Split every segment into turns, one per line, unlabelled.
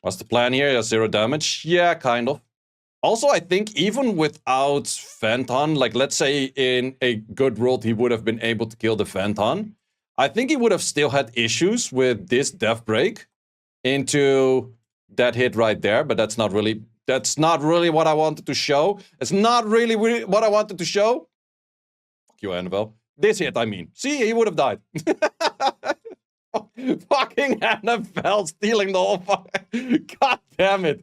What's the plan here? Yeah, 0 damage. Yeah, kind of. Also, I think even without Phantom, like let's say in a good world he would have been able to kill the Phantom, I think he would have still had issues with this Death Break into that hit right there, but that's not really what I wanted to show. It's not really what I wanted to show. Fuck you, Annabelle. This hit, I mean. See, he would have died. Fucking Annabelle stealing the whole fucking... God damn it.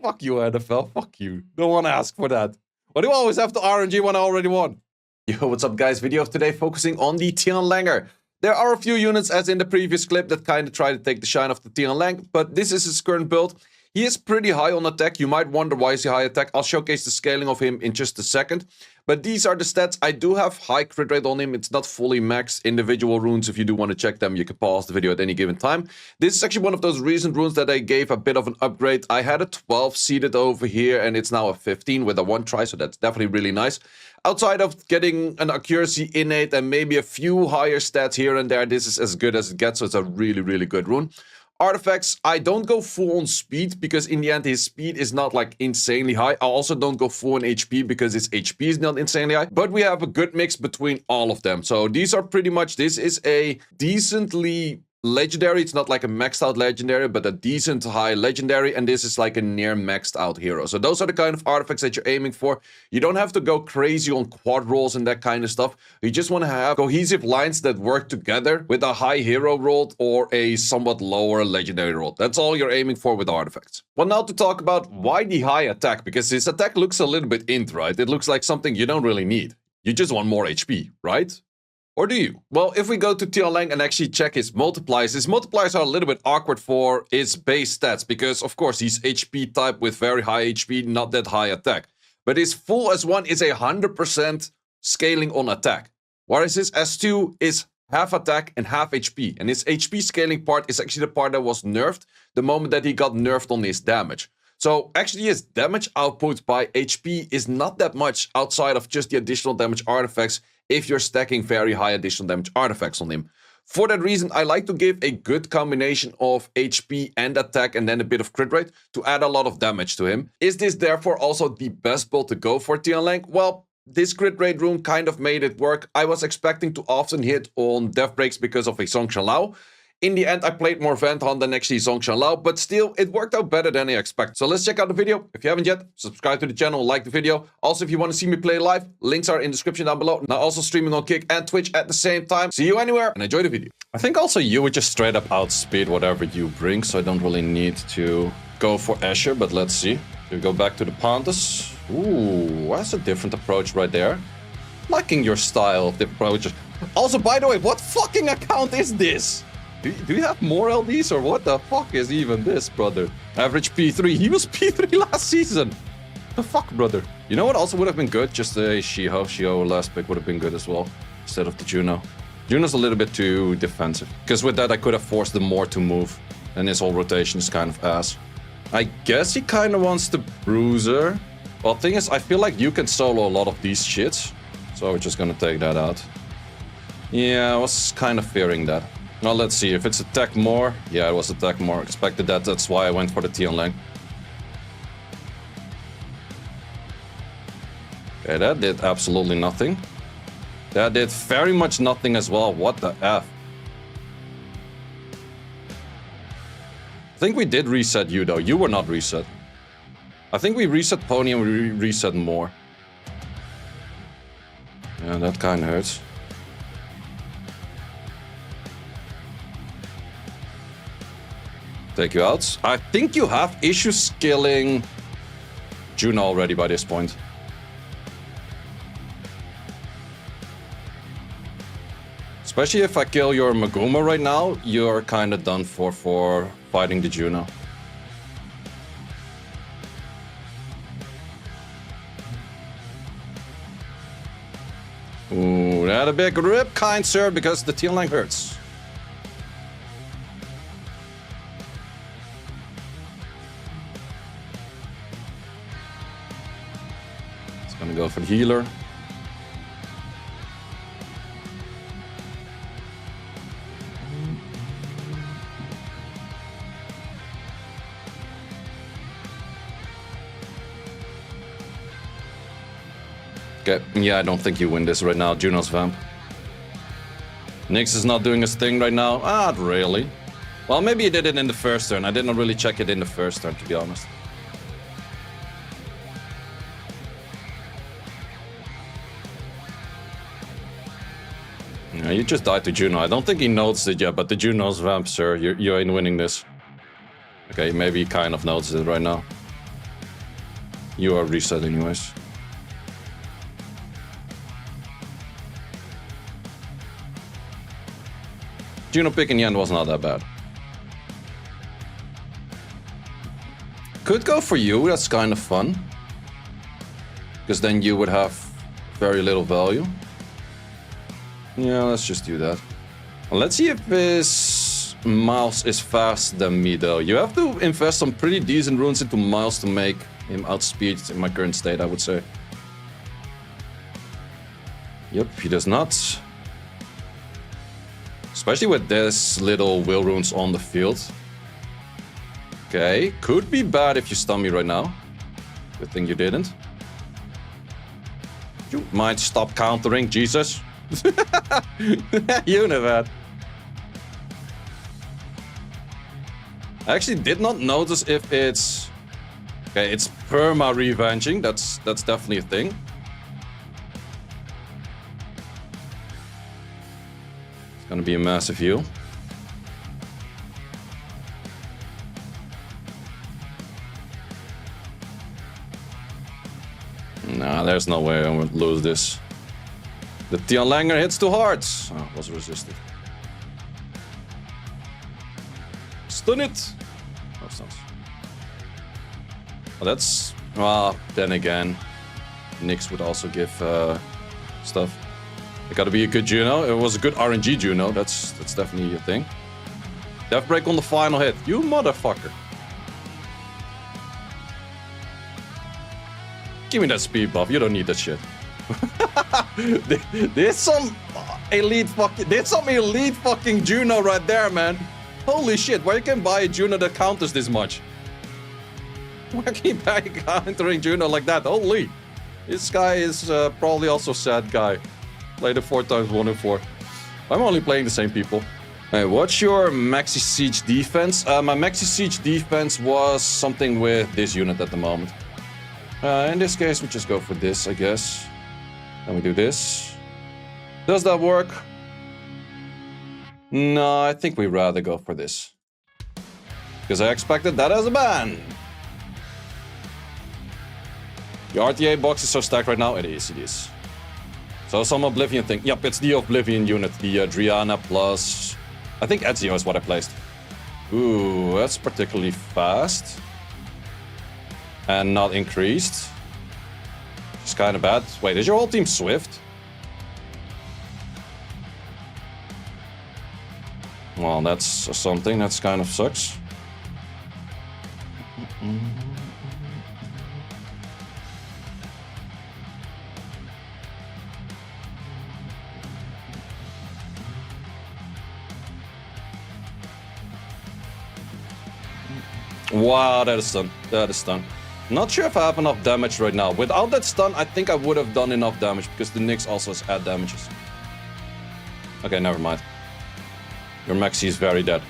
Fuck you, Annabelle. Fuck you. Don't want to ask for that. Why do I always have to RNG when I already won? Yo, what's up, guys? Video of today focusing on the Tian Langer. There are a few units, as in the previous clip, that kind of try to take the shine off the Tian Lang, but this is his current build. He is pretty high on attack. You might wonder why is he high attack. I'll showcase the scaling of him in just a second. But these are the stats. I do have high crit rate on him. It's not fully maxed. Individual runes, if you do want to check them, you can pause the video at any given time. This is actually one of those recent runes that I gave a bit of an upgrade. I had a 12 seated over here, and it's now a 15 with a 1 try, so that's definitely really nice. Outside of getting an accuracy innate and maybe a few higher stats here and there, this is as good as it gets, so it's a really, really good rune. Artifacts, I don't go full on speed because in the end his speed is not like insanely high. I also don't go full on HP because his HP is not insanely high. But we have a good mix between all of them. So these are pretty much, this is a decently legendary. It's not like a maxed out legendary, but a decent high legendary. And this is like a near maxed out hero. So those are the kind of artifacts that you're aiming for. You don't have to go crazy on quad rolls and that kind of stuff. You just want to have cohesive lines that work together with a high hero roll or a somewhat lower legendary roll. That's all you're aiming for with artifacts. Well, now to talk about why the high attack, because his attack looks a little bit int, right? It looks like something you don't really need. You just want more HP, right? Or do you? Well, if we go to Tian Lang and actually check his multipliers are a little bit awkward for his base stats because, of course, he's HP type with very high HP, not that high attack. But his full S1 is 100% scaling on attack, whereas his S2 is half attack and half HP. And his HP scaling part is actually the part that was nerfed the moment that he got nerfed on his damage. So actually his damage output by HP is not that much outside of just the additional damage artifacts if you're stacking very high additional damage artifacts on him. For that reason, I like to give a good combination of HP and attack and then a bit of crit rate to add a lot of damage to him. Is this therefore also the best build to go for Tian Lang? Well, this crit rate rune kind of made it work. I was expecting to often hit on death breaks because of a Zhongshan Lao. In the end, I played more Phantom than actually Zhongshan Lao, but still, it worked out better than I expected. So let's check out the video. If you haven't yet, subscribe to the channel, like the video. Also, if you want to see me play live, links are in the description down below. Now also streaming on Kick and Twitch at the same time. See you anywhere and enjoy the video. I think also you would just straight up outspeed whatever you bring, so I don't really need to go for Asher, but let's see. We go back to the Pontus. Ooh, that's a different approach right there. Liking your style of the approach. Also, by the way, what fucking account is this? Do you have more LDs or what the fuck is even this, brother? Average P3. He was P3 last season. The fuck, brother? You know what also would have been good? Just a Shiho. Shiho last pick would have been good as well. Instead of the Juno. Juno's a little bit too defensive. Because with that, I could have forced them more to move. And his whole rotation is kind of ass. I guess he kind of wants the Bruiser. Well, the thing is, I feel like you can solo a lot of these shits. So we're just gonna take that out. Yeah, I was kind of fearing that. Now let's see, if it's attack more, yeah, it was attack more, expected that, that's why I went for the Tian Lang. Okay, that did absolutely nothing. That did very much nothing as well, what the F. I think we did reset you though, you were not reset. I think we reset Pony and we reset more. Yeah, that kinda hurts. Take you out. I think you have issues skilling Juno already by this point. Especially if I kill your Maguma right now, you're kind of done for fighting the Juno. Ooh, that a big rip, kind sir, because the Tian Lang hurts. Gonna go for the healer. Okay, yeah, I don't think you win this right now, Juno's Vamp. Nyx is not doing his thing right now. Not really. Well, maybe he did it in the first turn. I didn't really check it in the first turn, to be honest. Yeah, you just died to Juno. I don't think he noticed it yet, but the Juno's Vamp, sir. You ain't winning this. Okay, maybe he kind of noticed it right now. You are reset anyways. Juno pick in the end was not that bad. Could go for you, that's kind of fun. Because then you would have very little value. Yeah, let's just do that. Let's see if his Miles is faster than me though. You have to invest some pretty decent runes into Miles to make him outspeed in my current state, I would say. Yep, he does not. Especially with this little will runes on the field. Okay, could be bad if you stun me right now. Good thing you didn't. You might stop countering, Jesus. You know that. I actually did not notice if it's... Okay, it's perma-revenging. That's definitely a thing. It's gonna be a massive heal. Nah, there's no way I'm gonna lose this. The Tian Langer hits too hard. Oh, was resisted. Stun it! Oh, stuns. Well, that's... Well, then again, Nyx would also give stuff. It gotta be a good Juno. It was a good RNG Juno. That's definitely a thing. Death break on the final hit. You motherfucker. Give me that speed buff. You don't need that shit. There's some elite fucking Juno right there, man. Holy shit, why you can buy a Juno that counters this much? Why can you buy countering Juno like that? Holy. This guy is probably also a sad guy. Played it 4 times 1 and 4. I'm only playing the same people. Hey, what's your maxi siege defense? My maxi siege defense was something with this unit at the moment. In this case, we just go for this, I guess. And we do this. Does that work? No, I think we'd rather go for this. Because I expected that as a ban. The RTA box is so stacked right now. It is. So some Oblivion thing. Yep, it's the Oblivion unit. The Adriana plus... I think Ezio is what I placed. Ooh, that's particularly fast. And not increased. It's kind of bad. Wait, is your whole team Swift? Well, that's something. That's kind of sucks. Wow, that is stun. That is stun. Not sure if I have enough damage right now. Without that stun, I think I would have done enough damage because the Nyx also has add damages. Okay, never mind. Your Maxi is very dead.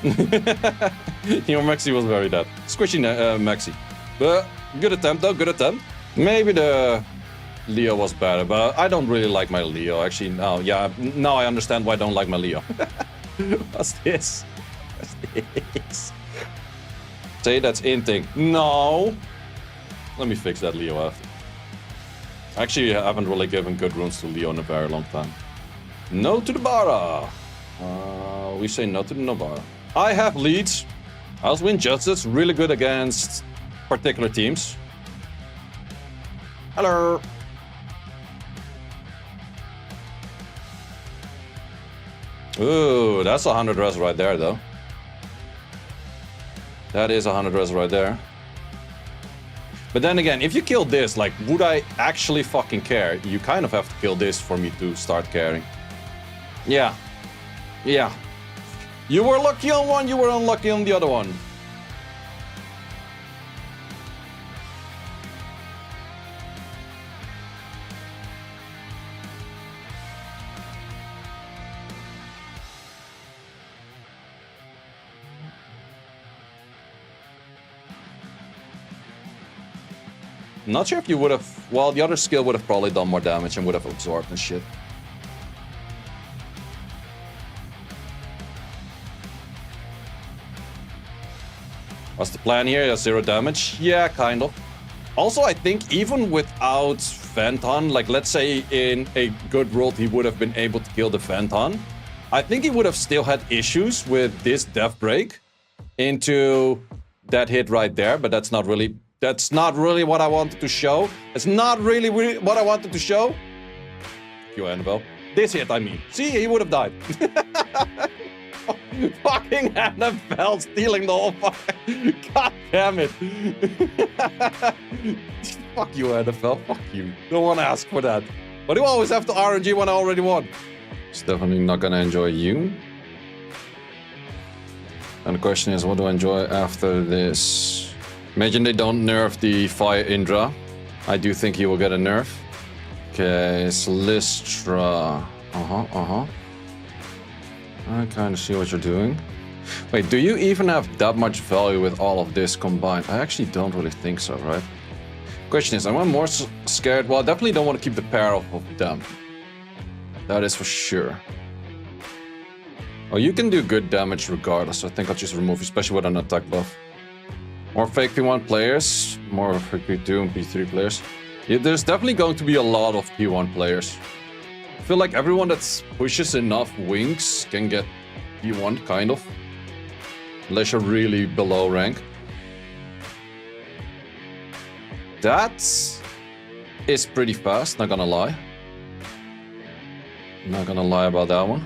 Your Maxi was very dead. Squishy Maxi. But good attempt though, good attempt. Maybe the Leo was better, but I don't really like my Leo. Actually, no, yeah, now I understand why I don't like my Leo. What's this? What's this? Say that's inting. No! Let me fix that Leo after. Actually, I haven't really given good runes to Leo in a very long time. No to the Bara! We say no to the Novara. I have leads. I'll win Justice. Really good against particular teams. Hello! Ooh, that's 100 res right there, though. That is 100 res right there. But then again, if you kill this, like, would I actually fucking care? You kind of have to kill this for me to start caring. Yeah. Yeah. You were lucky on one, you were unlucky on the other one. Not sure if you would have... Well, the other skill would have probably done more damage and would have absorbed and shit. What's the plan here? Yeah, 0 damage? Yeah, kind of. Also, I think even without Phantom, like let's say in a good world he would have been able to kill the Phantom, I think he would have still had issues with this Death Break into that hit right there, but that's not really what I wanted to show. It's not really what I wanted to show. You Annabelle. This hit, I mean. See, he would have died. Fucking Annabelle stealing the whole fucking... God damn it. Fuck you, Annabelle. Fuck you. Don't want to ask for that. But you always have to RNG when I already won. It's definitely not gonna enjoy you. And the question is, what do I enjoy after this? Imagine they don't nerf the Fire Indra. I do think he will get a nerf. Okay, it's Lystra. I kind of see what you're doing. Wait, do you even have that much value with all of this combined? I actually don't really think so, right? Question is, am I more scared? Well, I definitely don't want to keep the pair of them. That is for sure. Oh, you can do good damage regardless. I think I'll just remove, especially with an attack buff. More fake P1 players, more fake P2 and P3 players. Yeah, there's definitely going to be a lot of P1 players. I feel like everyone that pushes enough wings can get P1, kind of. Unless you're really below rank. That is pretty fast, not gonna lie. Not gonna lie about that one.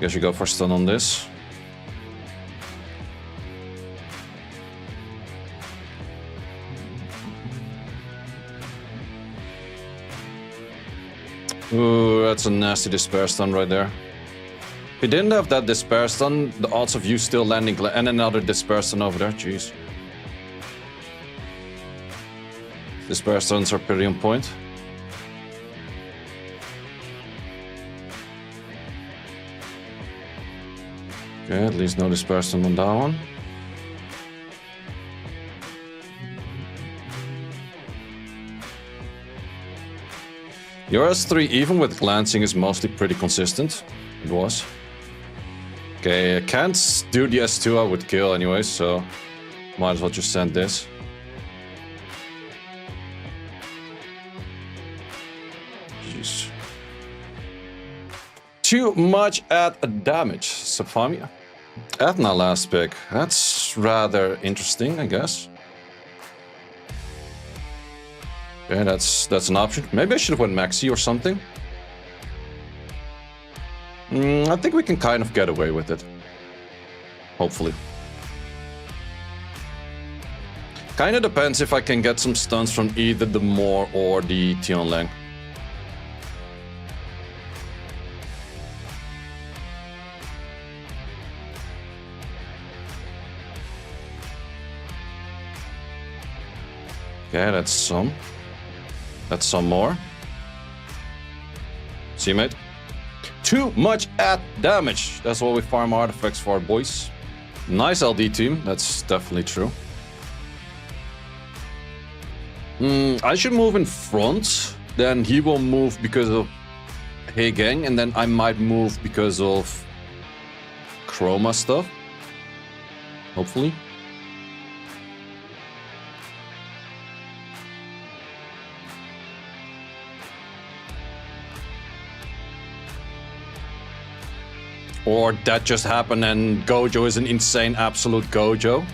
Guess you go for stun on this. Ooh, that's a nasty despair stun right there. If he didn't have that despair stun, the odds of you still landing and another despair stun over there, jeez. Despair stuns are pretty on point. Okay, at least no despair stun on that one. Your S3, even with glancing, is mostly pretty consistent. It was. Okay, I can't do the S2 I would kill anyway, so might as well just send this. Jeez. Too much at damage, Safamia. Athena last pick. That's rather interesting, I guess. Okay, that's an option. Maybe I should have went Maxi or something. I think we can kind of get away with it. Hopefully. Kind of depends if I can get some stuns from either the Moor or the Tian Lang. Okay, that's some. That's some more. See, mate? Too much at damage. That's what we farm artifacts for, boys. Nice LD team. That's definitely true. I should move in front. Then he will move because of Hey Gang. And then I might move because of Chroma stuff. Hopefully. Or that just happened and Gojo is an insane absolute Gojo.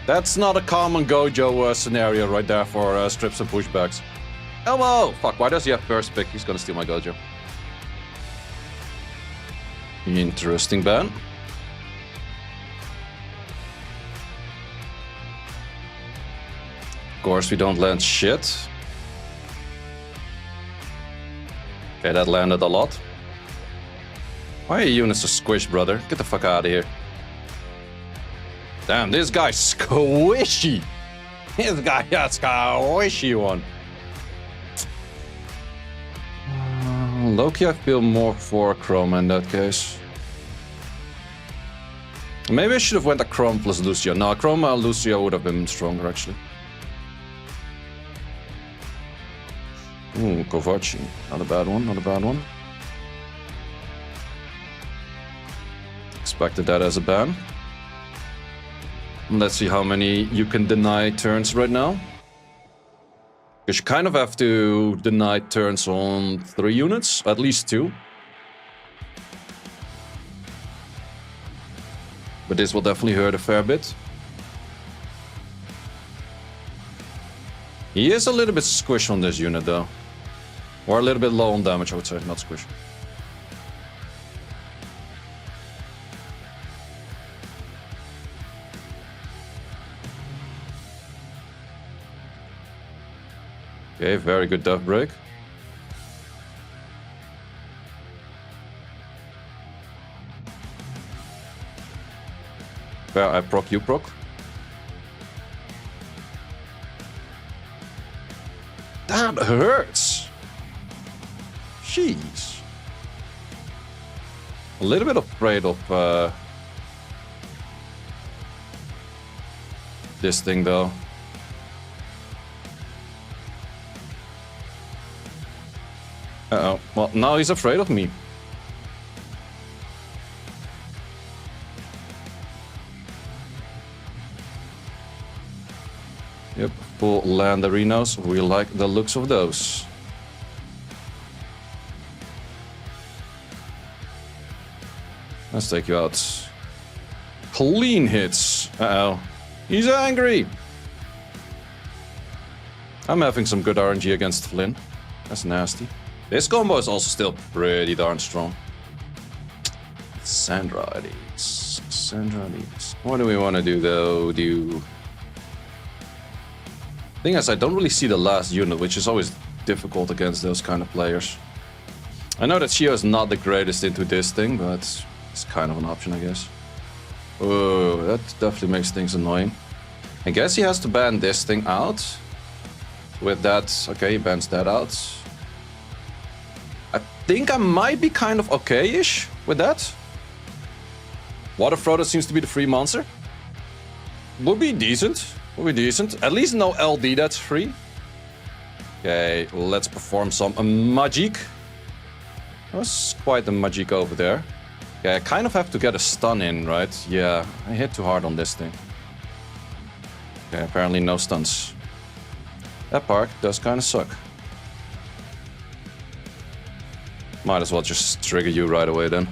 That's not a common Gojo scenario right there for strips and pushbacks. Elbow! Fuck, why does he have first pick? He's gonna steal my Gojo. Interesting ban. Of course we don't land shit. Okay, that landed a lot. Why are your units so squished, brother? Get the fuck out of here. Damn, this guy's squishy. This guy got squishy one. Loki, I feel more for Chroma in that case. Maybe I should have went a Chrome plus Lucio. No, Chroma Lucio would have been stronger actually. Ooh, Kovaci. Not a bad one, not a bad one. Expected that as a ban. Let's see how many you can deny turns right now. Because you kind of have to deny turns on 3 units, at least 2. But this will definitely hurt a fair bit. He is a little bit squish on this unit though. Or a little bit low on damage, I would say, not squish. Okay, very good death break. Fair, I proc, you proc. That hurts. Jeez. A little bit afraid of this thing though. Uh-oh. Well, now he's afraid of me. Yep, full land arenas. We like the looks of those. Let's take you out. Clean hits. Uh-oh. He's angry. I'm having some good RNG against Flynn. That's nasty. This combo is also still pretty darn strong. Sandra it is. Sandra it is. What do we want to do though? Thing is, I don't really see the last unit, which is always difficult against those kind of players. I know that Shio is not the greatest into this thing, but it's kind of an option, I guess. Oh, that definitely makes things annoying. I guess he has to ban this thing out. With that, okay, he bans that out. I think I might be kind of okay-ish with that. Water Frodo seems to be the free monster. Would be decent. Would be decent. At least no LD that's free. Okay, let's perform some magic. That was quite a magic over there. Okay, I kind of have to get a stun in, right? Yeah, I hit too hard on this thing. Okay, apparently no stuns. That park does kind of suck. Might as well just trigger you right away then.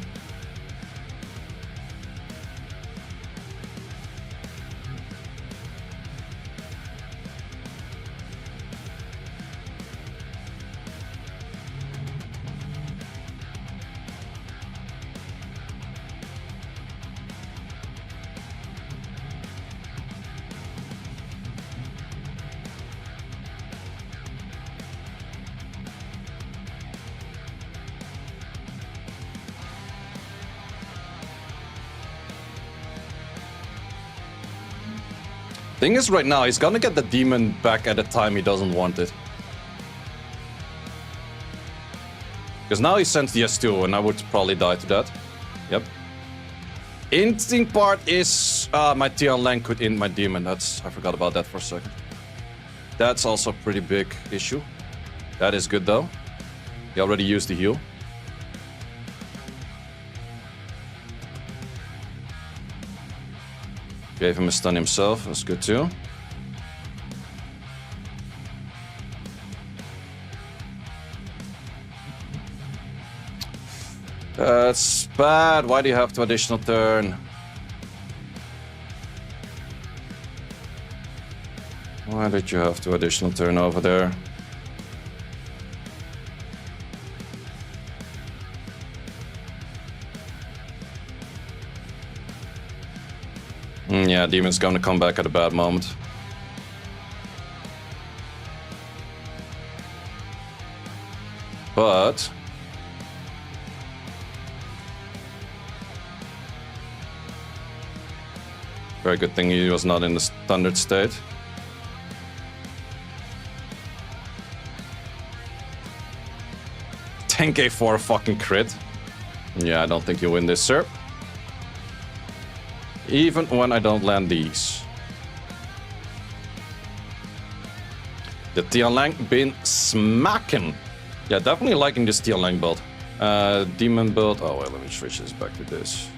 Thing is, right now, he's gonna get the demon back at a time he doesn't want it. Because now he sends the S2, and I would probably die to that. Yep. Interesting part is my Tian Lang could int my demon. I forgot about that for a second. That's also a pretty big issue. That is good, though. He already used the heal. Gave him a stun himself, that's good too. That's bad, why do you have to additional turn? Why did you have to additional turn over there? Yeah, Demon's gonna come back at a bad moment. But... Very good thing he was not in the standard state. $10k for a fucking crit. Yeah, I don't think you win this, sir. Even when I don't land these. The Tian Lang been smacking. Yeah, definitely liking this Tian Lang build. Demon build. Oh, wait, let me switch this back to this.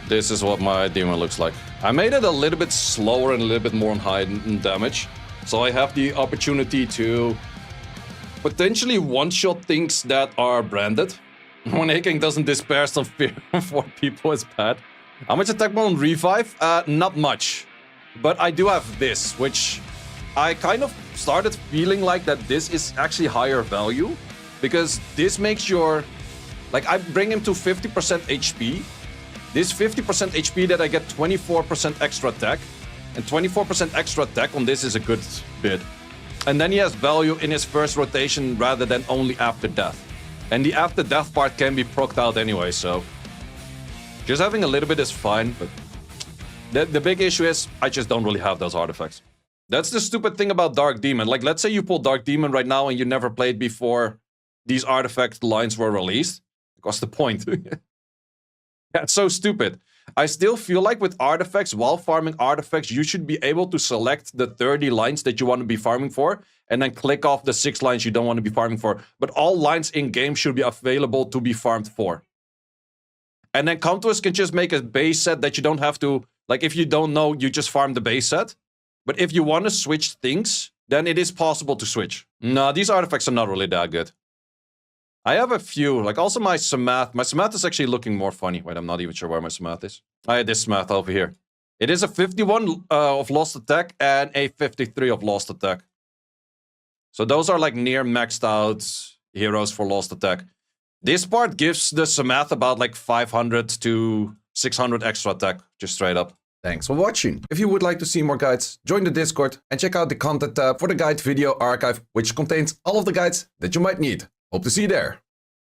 This is what my demon looks like. I made it a little bit slower and a little bit more on high damage. So I have the opportunity to potentially one-shot things that are branded. When A-King doesn't despair some fear for people is bad. How much attack on revive? Not much. But I do have this, which I kind of started feeling like that this is actually higher value. Because this makes your... Like, I bring him to 50% HP. This 50% HP that I get 24% extra attack. And 24% extra attack on this is a good bit. And then he has value in his first rotation rather than only after death. And the after death part can be procced out anyway, so... Just having a little bit is fine, but... The big issue is, I just don't really have those artifacts. That's the stupid thing about Dark Demon. Like, let's say you pull Dark Demon right now and you never played before these artifact lines were released. What's the point? That's so stupid. I still feel like with artifacts, while farming artifacts, you should be able to select the 30 lines that you want to be farming for, and then click off the 6 lines you don't want to be farming for. But all lines in-game should be available to be farmed for. And then Countess can just make a base set that you don't have to... Like, if you don't know, you just farm the base set. But if you want to switch things, then it is possible to switch. No, these artifacts are not really that good. I have a few, like also my Samath. My Samath is actually looking more funny. Wait, I'm not even sure where my Samath is. I had this Samath over here. It is a 51 of lost attack and a 53 of lost attack. So those are like near maxed out heroes for lost attack. This part gives the Samath about like 500 to 600 extra attack, just straight up.
Thanks for watching. If you would like to see more guides, join the Discord and check out the content tab for the guide video archive, which contains all of the guides that you might need. Hope to see you there.